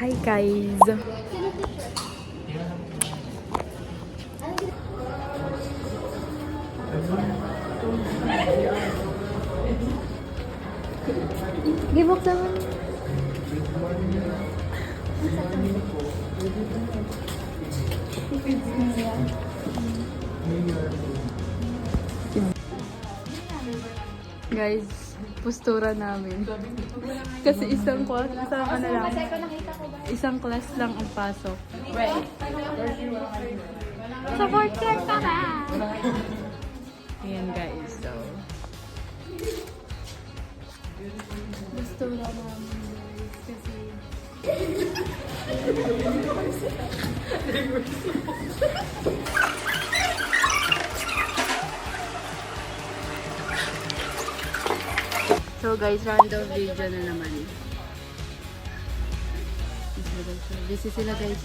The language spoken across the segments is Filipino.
Hi guys! Gibuksan mo. Guys, postura namin. Kasi isang class lang ang pasok. Support care ka ba? Ayan guys, so postura namin guys kasi so guys, random video na naman. Busy sila guys.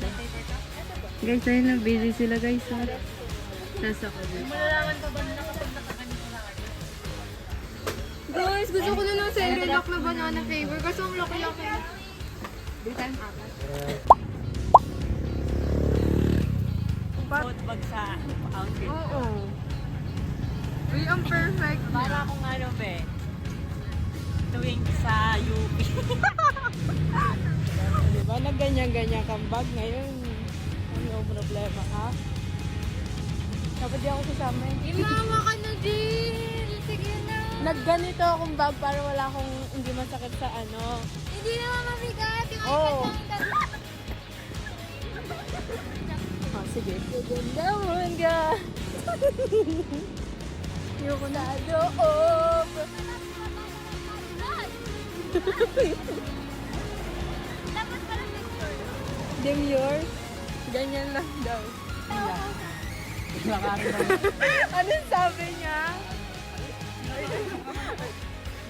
Guys, ayun na, busy sila guys. Nasa ko din. Malalaman ka ba na kapag nakaganito? Guys, gusto ko na ng Cerelac na banana flavor kasi ang laki-laki. Bitan apat. Tote bag sa outfit. Oo. Uy, ang perfect. Para akong ano be, tuwing sa UP. Diba, nagganyan-ganyan kang bag ngayon. Ano problema ka? Dapat di ako sasama. Imawa ka na, Jill. Sige na. Nagganito akong bag para wala akong hindi masakit sa ano. Hindi naman mabigat. Yung Oo. iPad lang. Oh, sige. Ganda mo ka. Ayoko na loob. Dapat parang picture. Demure? Ganyan lang daw. Anong sabi niya?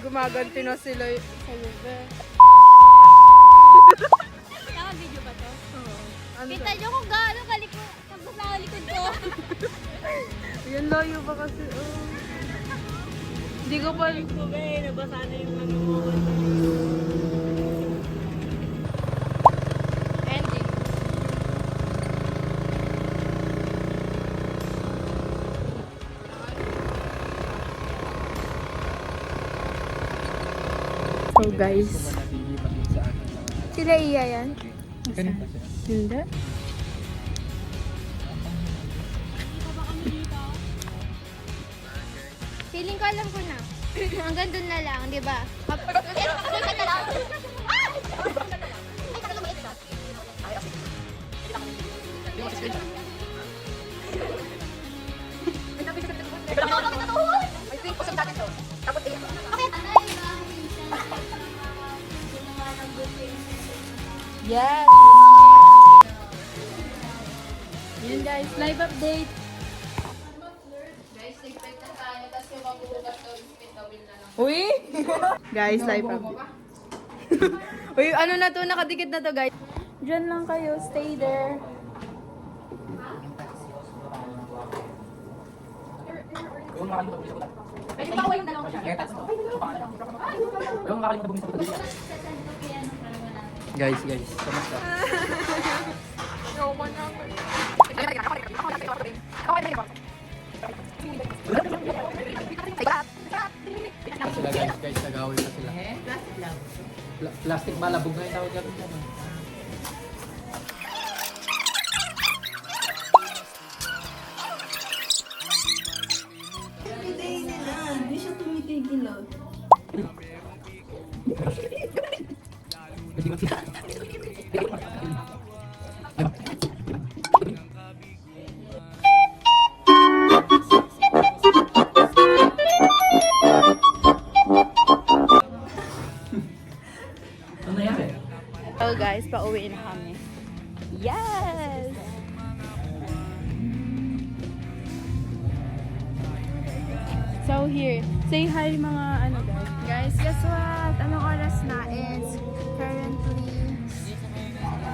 Gumaganti na sila sa lube. Naka-video ba to? Ano Kita nyo kung gaano kalikod. Tapos nakalikod ko. Yan layo pa kasi. Hindi ko pa. Nabasa na yung ano mo. Ending. So guys, Sila iya yan? hindi. Feeling ko alam ko na. Hanggang dun na lang, di ba? Yes! Yan guys, live update. Uy! Guys, live update. Uy, ano na to? Nakadikit na to guys. Diyan lang kayo, stay there. Guys, kamusta? Sila guys, nag-away pa sila. Plastic lang. Plastic ba? Labog na yung tawag natin. Hindi siya tumitigil oh. Ano nangyari? So guys, pauwi na kami. Yes! So here, say hi mga ano guys. Guys, guess what? Anong oras na? It's currently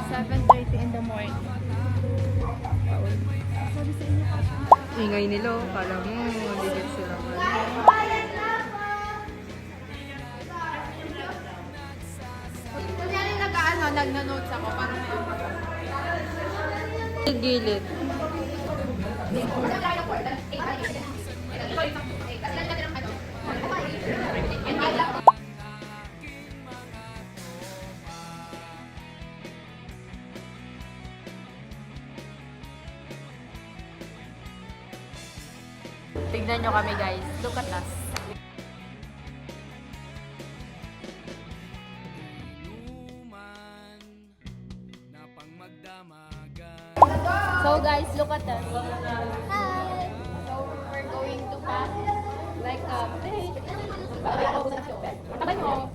7:30 in the morning. Sabi sa inyo pa. Ingay nila, kala mo, digit sila. Kunyari nag-ano, nag-notes ako para Gilid. Tignan nyo kami guys. Look at us. So guys, look at us. Hi! So we're going to pass like a bridge. Tabay mo.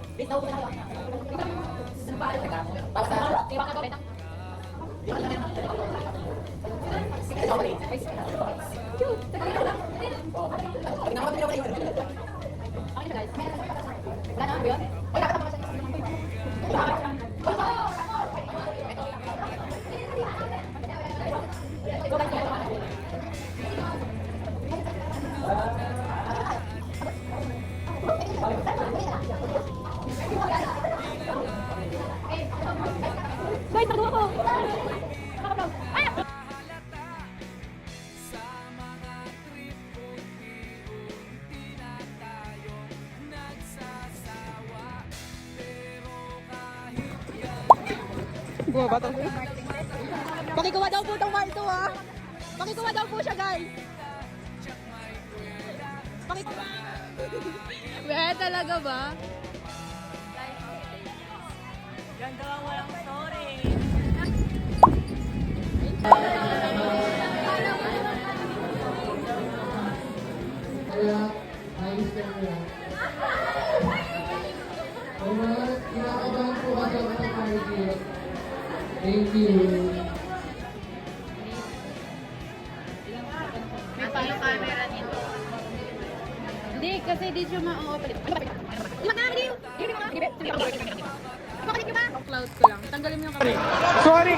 Guys, magawa ko! Ay! Bumaba tayo. Pakikuha daw po itong Marto ah! Pakikuha daw po siya guys! Pakikuha! Wala talaga ba? Ganda ang walang story! Kaya, ayos ka nila. Alright, kinakabahan po kasi ako sa party. Thank you. May palo camera dito. Hindi, kasi di siya ma-open. Cloud ko lang. Tanggalin mo yung camera. Sorry!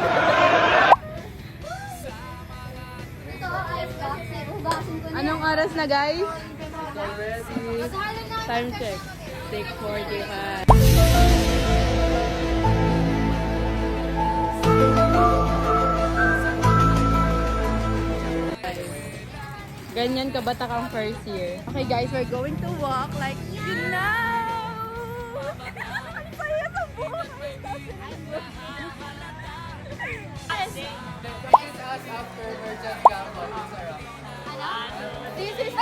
Anong oras na guys? Time check. 6:45. Ganyan kabata kang first year. Okay guys, we're going to walk like you know. Ang saya sa buhay. This is us after Merchant Campus. Sarap. This is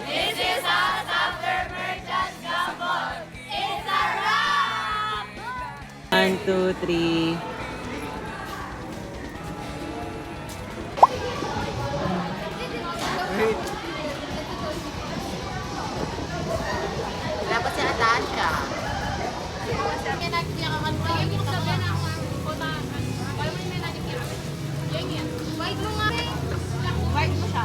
This is us after Merchant Gabon! It's a wrap! 1, 2, 3. Dapat si Natasha. White mo nga. White mo siya.